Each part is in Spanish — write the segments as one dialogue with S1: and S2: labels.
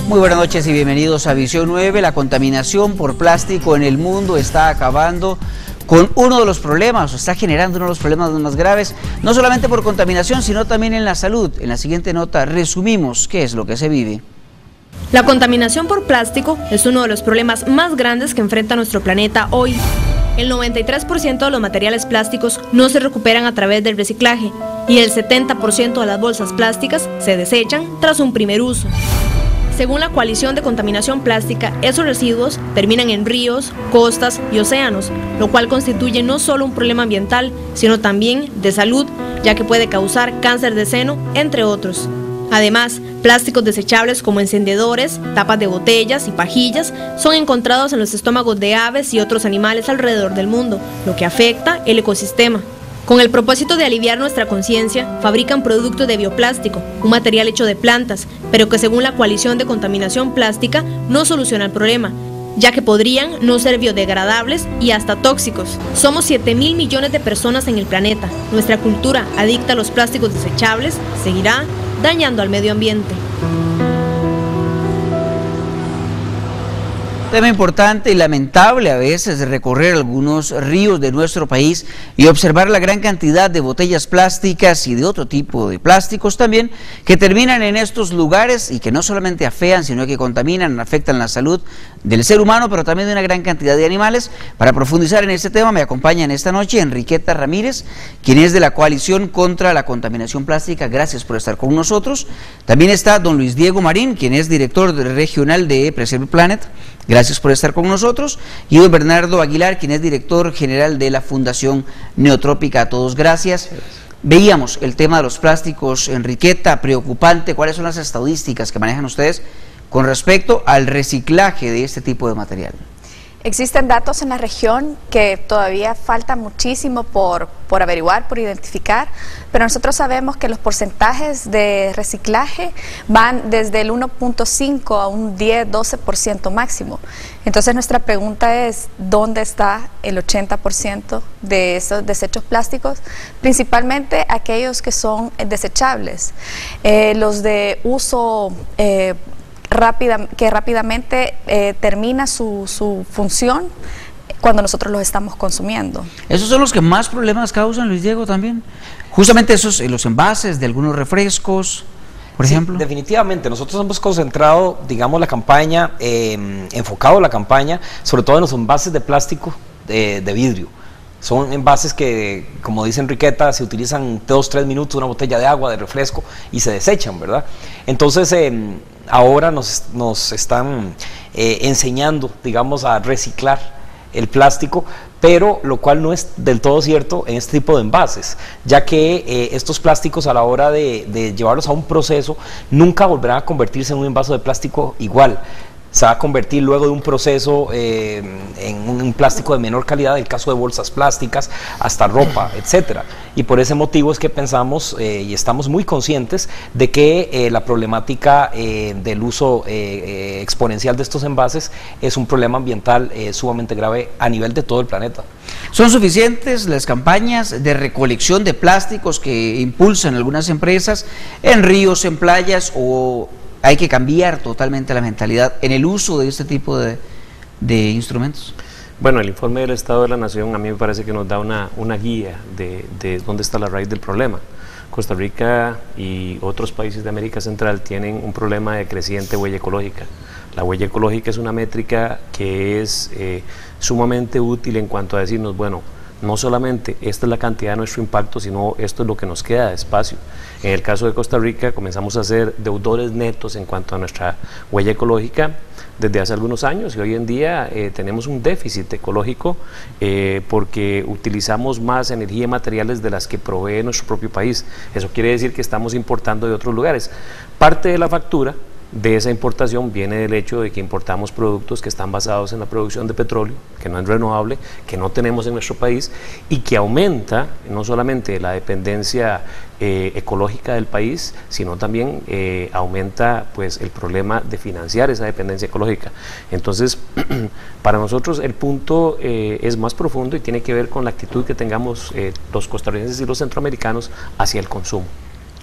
S1: Muy buenas noches y bienvenidos a Visión 9. La contaminación por plástico en el mundo está acabando con uno de los problemas, o está generando uno de los problemas más graves, no solamente por contaminación, sino también en la salud. En la siguiente nota resumimos qué es lo que se vive.
S2: La contaminación por plástico es uno de los problemas más grandes que enfrenta nuestro planeta hoy. El 93% de los materiales plásticos no se recuperan a través del reciclaje y el 70% de las bolsas plásticas se desechan tras un primer uso. Según la Coalición de Contaminación Plástica, esos residuos terminan en ríos, costas y océanos, lo cual constituye no solo un problema ambiental, sino también de salud, ya que puede causar cáncer de seno, entre otros. Además, plásticos desechables como encendedores, tapas de botellas y pajillas son encontrados en los estómagos de aves y otros animales alrededor del mundo, lo que afecta el ecosistema. Con el propósito de aliviar nuestra conciencia, fabrican productos de bioplástico, un material hecho de plantas, pero que según la Coalición de Contaminación Plástica no soluciona el problema, ya que podrían no ser biodegradables y hasta tóxicos. Somos 7.000 millones de personas en el planeta. Nuestra cultura adicta a los plásticos desechables seguirá dañando al medio ambiente.
S1: Tema importante y lamentable a veces de recorrer algunos ríos de nuestro país y observar la gran cantidad de botellas plásticas y de otro tipo de plásticos también que terminan en estos lugares y que no solamente afean, sino que contaminan, afectan la salud del ser humano, pero también de una gran cantidad de animales. Para profundizar en este tema me acompaña en esta noche Enriqueta Ramírez, quien es de la Coalición contra la Contaminación Plástica. Gracias por estar con nosotros. También está don Luis Diego Marín, quien es director regional de Preserve Planet. Gracias por estar con nosotros. Y don Bernardo Aguilar, quien es director general de la Fundación Neotrópica. A todos, gracias. Veíamos el tema de los plásticos, Enriqueta, preocupante. ¿Cuáles son las estadísticas que manejan ustedes con respecto al reciclaje de este tipo de material?
S3: Existen datos en la región que todavía falta muchísimo por averiguar, por identificar, pero nosotros sabemos que los porcentajes de reciclaje van desde el 1.5 a un 10-12% máximo. Entonces nuestra pregunta es, ¿dónde está el 80% de esos desechos plásticos? Principalmente aquellos que son desechables, los de uso que rápidamente termina su función cuando nosotros los estamos consumiendo.
S1: Esos son los que más problemas causan, Luis Diego, también. Justamente esos, los envases de algunos refrescos, por ejemplo.
S4: Definitivamente, nosotros hemos concentrado, digamos, la campaña, enfocado la campaña, sobre todo en los envases de plástico de vidrio. Son envases que, como dice Enriqueta, se utilizan 2-3 minutos, una botella de agua, de refresco, y se desechan, ¿verdad? Entonces, ahora nos están enseñando, digamos, a reciclar el plástico, pero lo cual no es del todo cierto en este tipo de envases, ya que estos plásticos, a la hora de llevarlos a un proceso, nunca volverán a convertirse en un envase de plástico igual. Se va a convertir luego de un proceso en un plástico de menor calidad, el caso de bolsas plásticas, hasta ropa, etcétera. Y por ese motivo es que pensamos y estamos muy conscientes de que la problemática del uso exponencial de estos envases es un problema ambiental sumamente grave a nivel de todo el planeta.
S1: ¿Son suficientes las campañas de recolección de plásticos que impulsan algunas empresas en ríos, en playas, o hay que cambiar totalmente la mentalidad en el uso de este tipo de instrumentos?
S5: Bueno, el informe del Estado de la Nación a mí me parece que nos da una guía de dónde está la raíz del problema. Costa Rica y otros países de América Central tienen un problema de creciente huella ecológica. La huella ecológica es una métrica que es sumamente útil en cuanto a decirnos, bueno, no solamente esta es la cantidad de nuestro impacto, sino esto es lo que nos queda de espacio. En el caso de Costa Rica comenzamos a ser deudores netos en cuanto a nuestra huella ecológica desde hace algunos años, y hoy en día tenemos un déficit ecológico porque utilizamos más energía y materiales de las que provee nuestro propio país. Eso quiere decir que estamos importando de otros lugares. Parte de la factura de esa importación viene del hecho de que importamos productos que están basados en la producción de petróleo, que no es renovable, que no tenemos en nuestro país, y que aumenta no solamente la dependencia ecológica del país, sino también aumenta pues el problema de financiar esa dependencia ecológica. Entonces, para nosotros el punto es más profundo y tiene que ver con la actitud que tengamos los costarricenses y los centroamericanos hacia el consumo.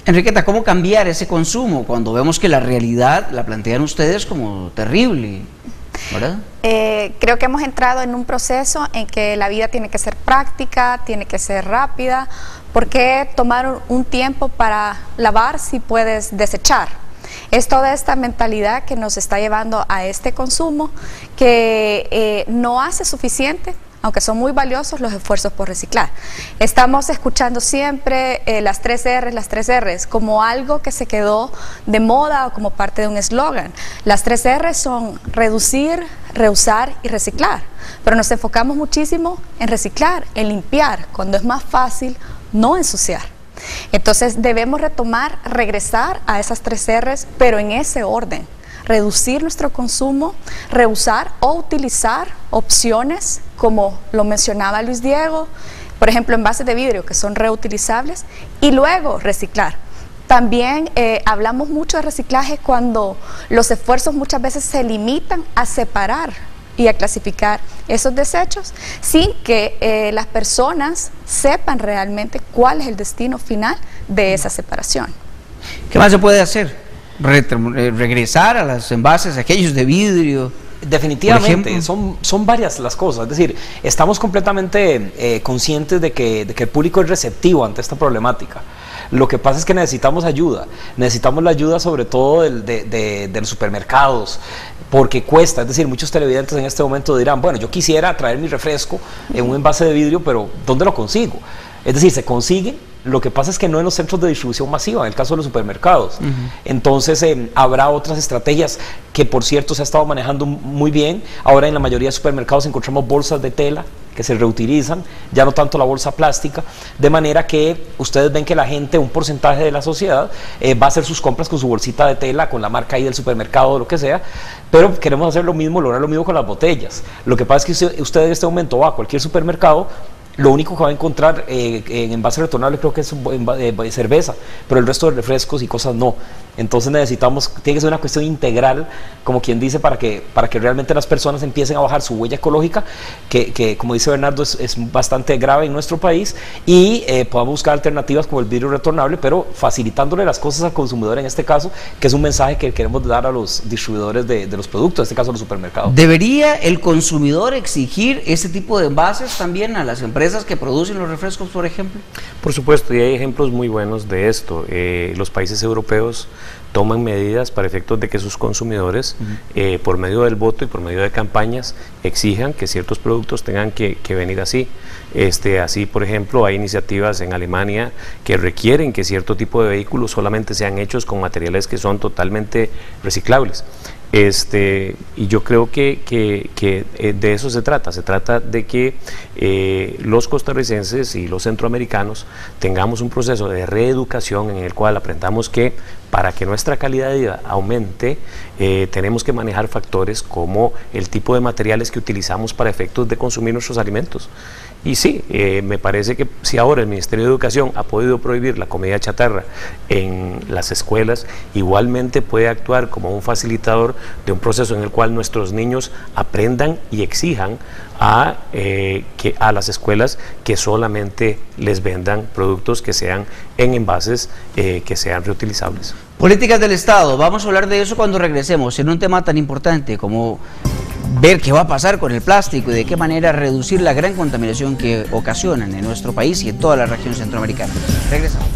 S1: Enriqueta, ¿cómo cambiar ese consumo cuando vemos que la realidad la plantean ustedes como terrible, ¿verdad?
S3: Creo que hemos entrado en un proceso en que la vida tiene que ser práctica, tiene que ser rápida. ¿Por qué tomar un tiempo para lavar si puedes desechar? Es toda esta mentalidad que nos está llevando a este consumo que no hace suficiente, aunque son muy valiosos los esfuerzos por reciclar. Estamos escuchando siempre las 3 R's como algo que se quedó de moda o como parte de un eslogan. Las 3 R's son reducir, reusar y reciclar, pero nos enfocamos muchísimo en reciclar, en limpiar, cuando es más fácil no ensuciar. Entonces debemos retomar, regresar a esas 3 R's, pero en ese orden. Reducir nuestro consumo, reusar o utilizar opciones como lo mencionaba Luis Diego, por ejemplo envases de vidrio que son reutilizables, y luego reciclar. También hablamos mucho de reciclaje cuando los esfuerzos muchas veces se limitan a separar y a clasificar esos desechos sin que las personas sepan realmente cuál es el destino final de esa separación.
S1: ¿Qué más se puede hacer? Regresar a los envases aquellos de vidrio.
S4: Definitivamente, son varias las cosas, es decir, estamos completamente conscientes de que el público es receptivo ante esta problemática. Lo que pasa es que necesitamos la ayuda sobre todo de los supermercados, porque cuesta, es decir, muchos televidentes en este momento dirán, bueno, yo quisiera traer mi refresco en un envase de vidrio, pero ¿dónde lo consigo? Es decir, se consiguen, lo que pasa es que no en los centros de distribución masiva, en el caso de los supermercados. Entonces habrá otras estrategias que, por cierto, se ha estado manejando muy bien. Ahora en la mayoría de supermercados encontramos bolsas de tela que se reutilizan, ya no tanto la bolsa plástica, de manera que ustedes ven que la gente, un porcentaje de la sociedad, va a hacer sus compras con su bolsita de tela, con la marca ahí del supermercado o lo que sea, pero queremos hacer lo mismo, lograr lo mismo con las botellas. Lo que pasa es que usted en este momento va a cualquier supermercado, lo único que va a encontrar en envase retornable creo que es cerveza, pero el resto de refrescos y cosas no. Entonces tiene que ser una cuestión integral, como quien dice, para que realmente las personas empiecen a bajar su huella ecológica, que como dice Bernardo es bastante grave en nuestro país, y podamos buscar alternativas como el vidrio retornable, pero facilitándole las cosas al consumidor en este caso, que es un mensaje que queremos dar a los distribuidores de los productos, en este caso los supermercados.
S1: ¿Debería el consumidor exigir ese tipo de envases también a las empresas que producen los refrescos, por ejemplo?
S5: Por supuesto, y hay ejemplos muy buenos de esto. Los países europeos toman medidas para efectos de que sus consumidores, por medio del voto y por medio de campañas, exijan que ciertos productos tengan que venir así. Así, por ejemplo, hay iniciativas en Alemania que requieren que cierto tipo de vehículos solamente sean hechos con materiales que son totalmente reciclables. Y yo creo que de eso se trata de que los costarricenses y los centroamericanos tengamos un proceso de reeducación en el cual aprendamos que para que nuestra calidad de vida aumente, tenemos que manejar factores como el tipo de materiales que utilizamos para efectos de consumir nuestros alimentos. Y sí, me parece que si ahora el Ministerio de Educación ha podido prohibir la comida chatarra en las escuelas, igualmente puede actuar como un facilitador de un proceso en el cual nuestros niños aprendan y exijan a las escuelas que solamente les vendan productos que sean en envases que sean reutilizables.
S1: Políticas del Estado, vamos a hablar de eso cuando regresemos, en un tema tan importante como ver qué va a pasar con el plástico y de qué manera reducir la gran contaminación que ocasionan en nuestro país y en toda la región centroamericana. Regresamos.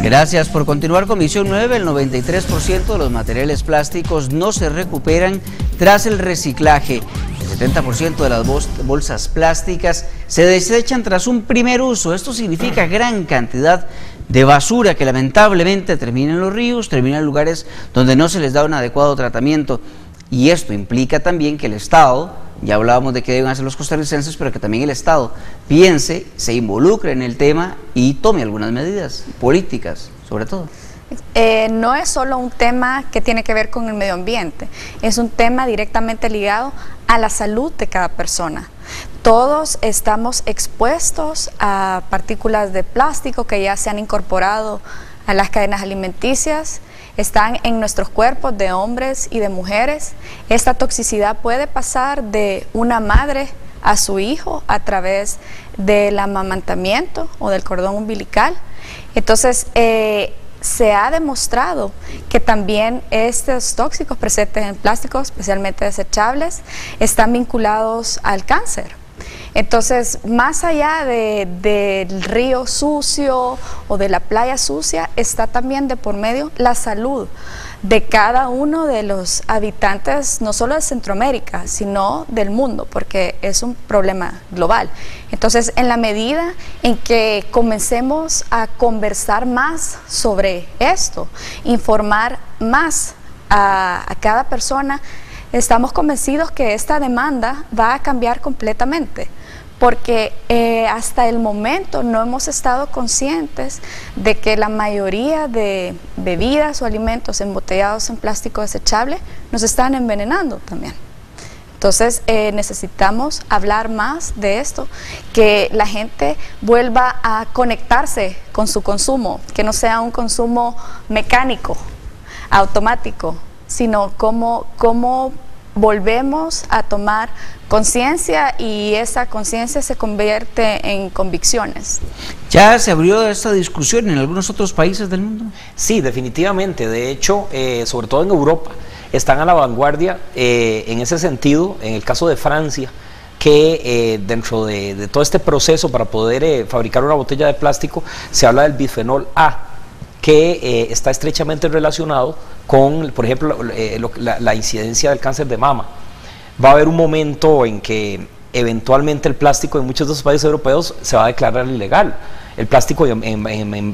S1: Gracias por continuar con Misión 9. El 93% de los materiales plásticos no se recuperan tras el reciclaje. El 70% de las bolsas plásticas se desechan tras un primer uso. Esto significa gran cantidad de basura que lamentablemente termina en los ríos, termina en lugares donde no se les da un adecuado tratamiento. Y esto implica también que el Estado, ya hablábamos de qué deben hacer los costarricenses, pero que también el Estado piense, se involucre en el tema y tome algunas medidas políticas, sobre todo.
S3: No es solo un tema que tiene que ver con el medio ambiente, es un tema directamente ligado a la salud de cada persona. Todos estamos expuestos a partículas de plástico que ya se han incorporado a las cadenas alimenticias. están en nuestros cuerpos de hombres y de mujeres. Esta toxicidad puede pasar de una madre a su hijo a través del amamantamiento o del cordón umbilical. Entonces, se ha demostrado que también estos tóxicos presentes en plásticos, especialmente desechables, están vinculados al cáncer. Entonces, más allá del río sucio o de la playa sucia, está también de por medio la salud de cada uno de los habitantes, no solo de Centroamérica, sino del mundo, porque es un problema global. Entonces, en la medida en que comencemos a conversar más sobre esto, informar más a cada persona, estamos convencidos que esta demanda va a cambiar completamente, porque hasta el momento no hemos estado conscientes de que la mayoría de bebidas o alimentos embotellados en plástico desechable nos están envenenando también. Entonces necesitamos hablar más de esto, que la gente vuelva a conectarse con su consumo, que no sea un consumo mecánico, automático, sino cómo volvemos a tomar conciencia y esa conciencia se convierte en convicciones.
S1: ¿Ya se abrió esta discusión en algunos otros países del mundo?
S4: Sí, definitivamente. De hecho, sobre todo en Europa, están a la vanguardia en ese sentido. En el caso de Francia, que dentro de todo este proceso para poder fabricar una botella de plástico, se habla del bisfenol A, que está estrechamente relacionado con, por ejemplo, la incidencia del cáncer de mama. Va a haber un momento en que eventualmente el plástico en muchos de los países europeos se va a declarar ilegal, el plástico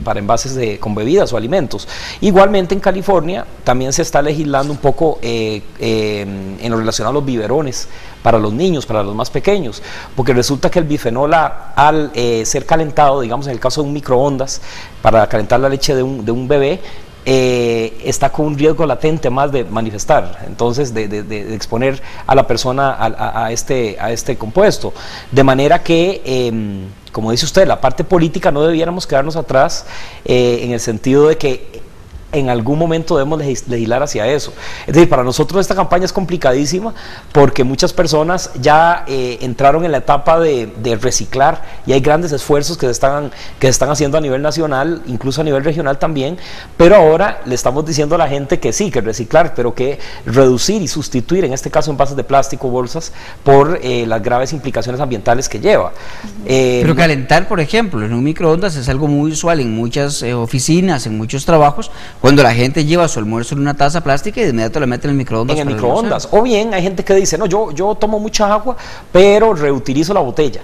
S4: para envases con bebidas o alimentos. Igualmente en California también se está legislando un poco en lo relacionado a los biberones para los niños, para los más pequeños, porque resulta que el bisfenol A, al ser calentado, digamos en el caso de un microondas, para calentar la leche de un bebé, está con un riesgo latente más de manifestar, entonces de exponer a la persona a este compuesto, de manera que, como dice usted, la parte política no debiéramos quedarnos atrás en el sentido de que en algún momento debemos legislar hacia eso. Es decir, para nosotros esta campaña es complicadísima porque muchas personas ya entraron en la etapa de reciclar y hay grandes esfuerzos que se están haciendo a nivel nacional, incluso a nivel regional también, pero ahora le estamos diciendo a la gente que sí, que reciclar, pero que reducir y sustituir, en este caso envases de plástico, bolsas, por las graves implicaciones ambientales que lleva.
S1: Pero calentar, por ejemplo, en un microondas es algo muy usual en muchas oficinas, en muchos trabajos, cuando la gente lleva su almuerzo en una taza plástica y de inmediato la mete en el microondas.
S4: En el microondas. O bien hay gente que dice, no, yo tomo mucha agua, pero reutilizo la botella.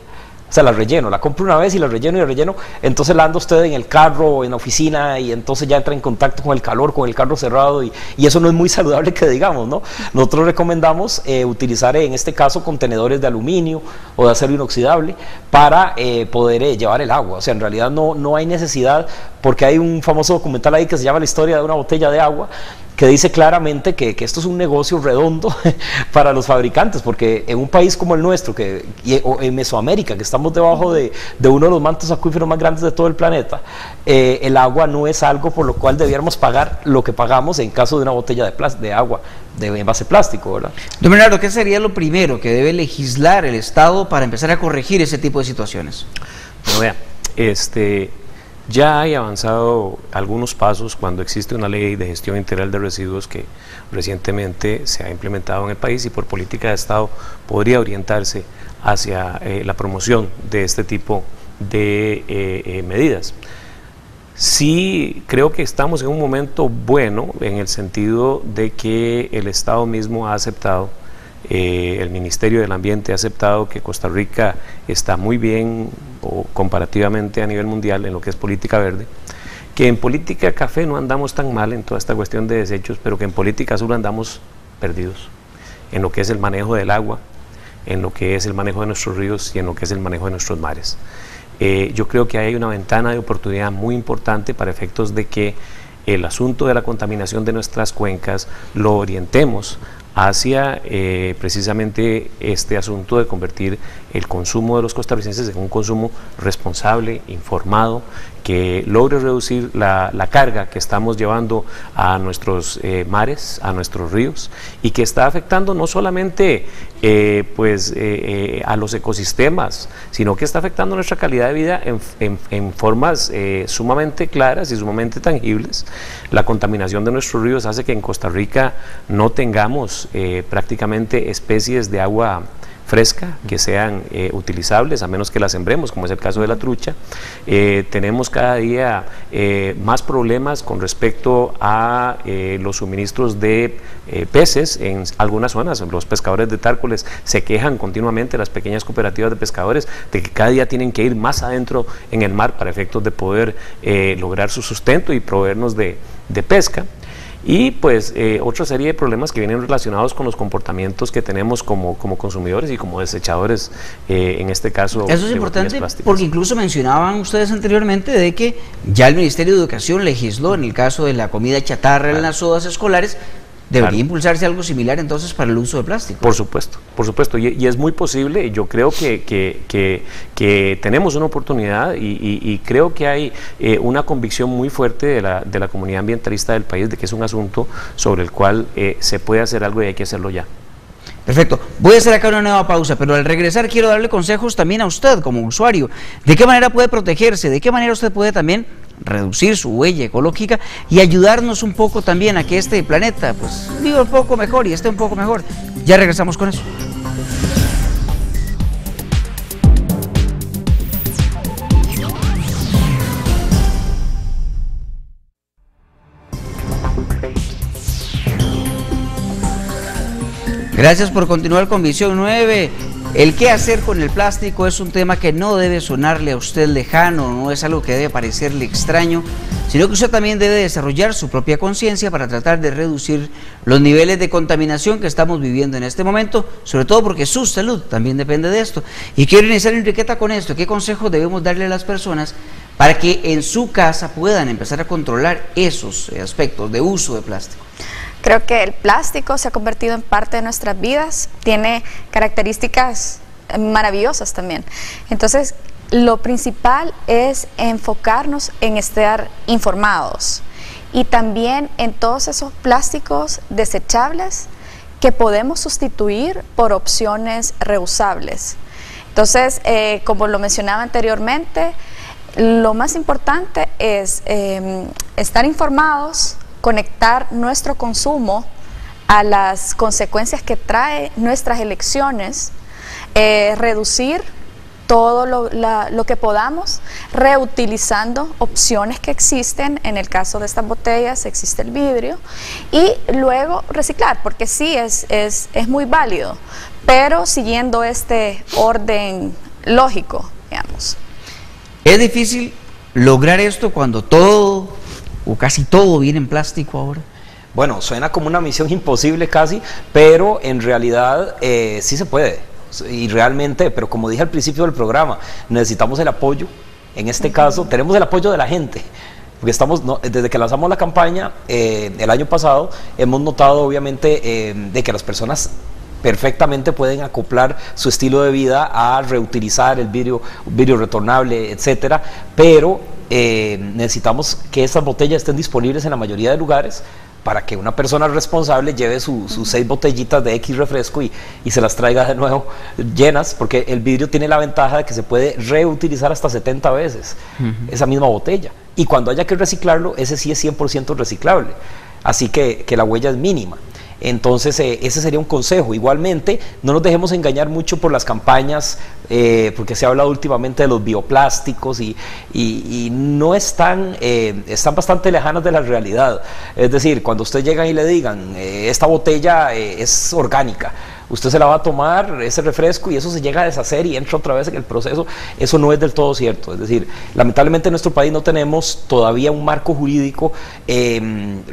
S4: O sea, la relleno, la compro una vez y la relleno, entonces la anda usted en el carro o en la oficina y entonces ya entra en contacto con el calor, con el carro cerrado y eso no es muy saludable que digamos, ¿no? Nosotros recomendamos utilizar en este caso contenedores de aluminio o de acero inoxidable para poder llevar el agua. O sea, en realidad no hay necesidad, porque hay un famoso documental ahí que se llama La historia de una botella de agua, que dice claramente que esto es un negocio redondo para los fabricantes, porque en un país como el nuestro, o en Mesoamérica, que estamos debajo de uno de los mantos acuíferos más grandes de todo el planeta, el agua no es algo por lo cual debiéramos pagar lo que pagamos en caso de una botella de agua de envase plástico, ¿verdad?
S1: Don Bernardo, ¿qué sería lo primero que debe legislar el Estado para empezar a corregir ese tipo de situaciones?
S5: Bueno, vea, ya hay avanzado algunos pasos cuando existe una ley de gestión integral de residuos que recientemente se ha implementado en el país y por política de Estado podría orientarse hacia la promoción de este tipo de medidas. Sí, creo que estamos en un momento bueno en el sentido de que el Estado mismo ha aceptado, el Ministerio del Ambiente ha aceptado que Costa Rica está muy bien o comparativamente a nivel mundial en lo que es política verde, que en política café no andamos tan mal en toda esta cuestión de desechos, pero que en política azul andamos perdidos en lo que es el manejo del agua, en lo que es el manejo de nuestros ríos y en lo que es el manejo de nuestros mares. Yo creo que hay una ventana de oportunidad muy importante para efectos de que el asunto de la contaminación de nuestras cuencas lo orientemos hacia precisamente este asunto de convertir el consumo de los costarricenses en un consumo responsable, informado, que logre reducir la carga que estamos llevando a nuestros mares, a nuestros ríos, y que está afectando no solamente a los ecosistemas, sino que está afectando nuestra calidad de vida en formas sumamente claras y sumamente tangibles. La contaminación de nuestros ríos hace que en Costa Rica no tengamos prácticamente especies de agua fresca que sean utilizables, a menos que las sembremos, como es el caso de la trucha. Tenemos cada día más problemas con respecto a los suministros de peces en algunas zonas. Los pescadores de Tárcoles se quejan continuamente, las pequeñas cooperativas de pescadores, de que cada día tienen que ir más adentro en el mar para efectos de poder lograr su sustento y proveernos de pesca. Y pues otra serie de problemas que vienen relacionados con los comportamientos que tenemos como consumidores y como desechadores, en este caso.
S1: Eso es importante porque incluso mencionaban ustedes anteriormente de que ya el Ministerio de Educación legisló en el caso de la comida chatarra en las sodas escolares. ¿Debería impulsarse algo similar entonces para el uso de plástico?
S5: Por supuesto, y es muy posible. Yo creo que tenemos una oportunidad y creo que hay una convicción muy fuerte de la comunidad ambientalista del país de que es un asunto sobre el cual se puede hacer algo y hay que hacerlo ya.
S1: Perfecto. Voy a hacer acá una nueva pausa, pero al regresar quiero darle consejos también a usted como usuario. ¿De qué manera puede protegerse? ¿De qué manera usted puede también reducir su huella ecológica y ayudarnos un poco también a que este planeta pues viva un poco mejor y esté un poco mejor? Ya regresamos con eso. Gracias por continuar con Visión 9. El qué hacer con el plástico es un tema que no debe sonarle a usted lejano, no es algo que debe parecerle extraño, sino que usted también debe desarrollar su propia conciencia para tratar de reducir los niveles de contaminación que estamos viviendo en este momento, sobre todo porque su salud también depende de esto. Y quiero iniciar, Enriqueta, con esto. ¿Qué consejos debemos darle a las personas para que en su casa puedan empezar a controlar esos aspectos de uso de plástico?
S3: Creo que el plástico se ha convertido en parte de nuestras vidas, tiene características maravillosas también. Entonces, lo principal es enfocarnos en estar informados y también en todos esos plásticos desechables que podemos sustituir por opciones reusables. Entonces, como lo mencionaba anteriormente, lo más importante es estar informados, conectar nuestro consumo a las consecuencias que trae nuestras elecciones, reducir todo lo que podamos, reutilizando opciones que existen. En el caso de estas botellas existe el vidrio, y luego reciclar, porque sí es muy válido, pero siguiendo este orden lógico, digamos.
S1: ¿Es difícil lograr esto cuando todo o casi todo viene en plástico ahora?
S4: Bueno, suena como una misión imposible casi, pero en realidad sí se puede. Y realmente, pero como dije al principio del programa, necesitamos el apoyo. En este caso, tenemos el apoyo de la gente. Porque desde que lanzamos la campaña el año pasado, hemos notado obviamente de que las personas perfectamente pueden acoplar su estilo de vida a reutilizar el vidrio retornable, etcétera, pero necesitamos que estas botellas estén disponibles en la mayoría de lugares para que una persona responsable lleve sus 6 botellitas de X refresco y se las traiga de nuevo llenas, porque el vidrio tiene la ventaja de que se puede reutilizar hasta 70 veces esa misma botella, y cuando haya que reciclarlo, ese sí es 100% reciclable, así que la huella es mínima. Entonces ese sería un consejo. Igualmente, no nos dejemos engañar mucho por las campañas, porque se ha hablado últimamente de los bioplásticos y no están bastante lejanas de la realidad. Es decir, cuando usted llega y le digan, esta botella es orgánica, usted se la va a tomar, ese refresco, y eso se llega a deshacer y entra otra vez en el proceso. Eso no es del todo cierto. Es decir, lamentablemente en nuestro país no tenemos todavía un marco jurídico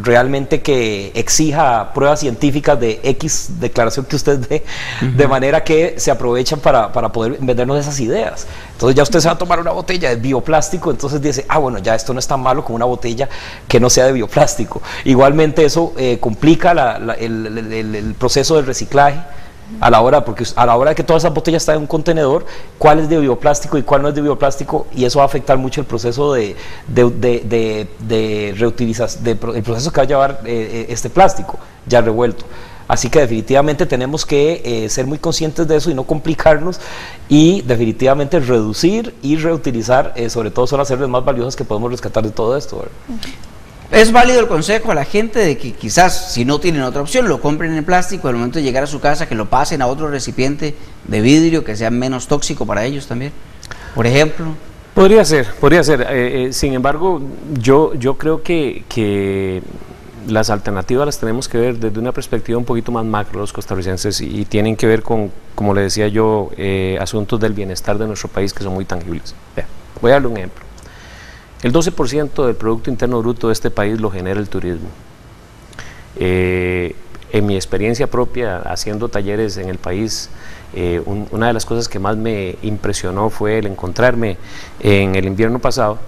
S4: realmente que exija pruebas científicas de X declaración que usted dé, de manera que se aprovechan para poder vendernos esas ideas. Entonces ya usted se va a tomar una botella de bioplástico, entonces dice, bueno, ya esto no es tan malo como una botella que no sea de bioplástico. Igualmente eso complica el proceso del reciclaje porque a la hora de que todas esas botellas están en un contenedor, cuál es de bioplástico y cuál no es de bioplástico, y eso va a afectar mucho el proceso de reutilización, el proceso que va a llevar este plástico ya revuelto. Así que definitivamente tenemos que ser muy conscientes de eso y no complicarnos, y definitivamente reducir y reutilizar, sobre todo son las herbes más valiosas que podemos rescatar de todo esto, ¿verdad?
S1: ¿Es válido el consejo a la gente de que quizás, si no tienen otra opción, lo compren en plástico, al momento de llegar a su casa, que lo pasen a otro recipiente de vidrio que sea menos tóxico para ellos también, por ejemplo?
S5: Podría ser. Sin embargo, yo creo que las alternativas las tenemos que ver desde una perspectiva un poquito más macro los costarricenses, y tienen que ver con, como le decía yo, asuntos del bienestar de nuestro país que son muy tangibles. Voy a darle un ejemplo. El 12% del Producto Interno Bruto de este país lo genera el turismo. En mi experiencia propia, haciendo talleres en el país, una de las cosas que más me impresionó fue el encontrarme en el invierno pasado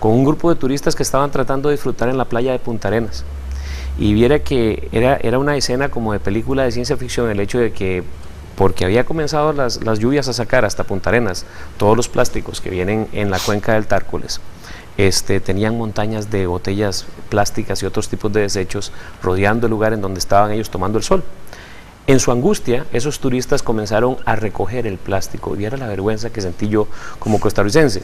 S5: con un grupo de turistas que estaban tratando de disfrutar en la playa de Punta Arenas. Y viera que era una escena como de película de ciencia ficción, el hecho de que, porque había comenzado las lluvias a sacar hasta Punta Arenas todos los plásticos que vienen en la cuenca del Tárcoles, tenían montañas de botellas plásticas y otros tipos de desechos rodeando el lugar en donde estaban ellos tomando el sol. En su angustia, esos turistas comenzaron a recoger el plástico, y era la vergüenza que sentí yo como costarricense.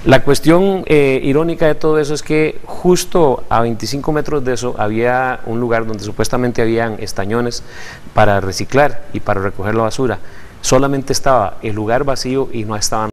S5: La cuestión irónica de todo eso es que justo a 25 metros de eso había un lugar donde supuestamente habían estañones para reciclar y para recoger la basura. Solamente estaba el lugar vacío y no estaban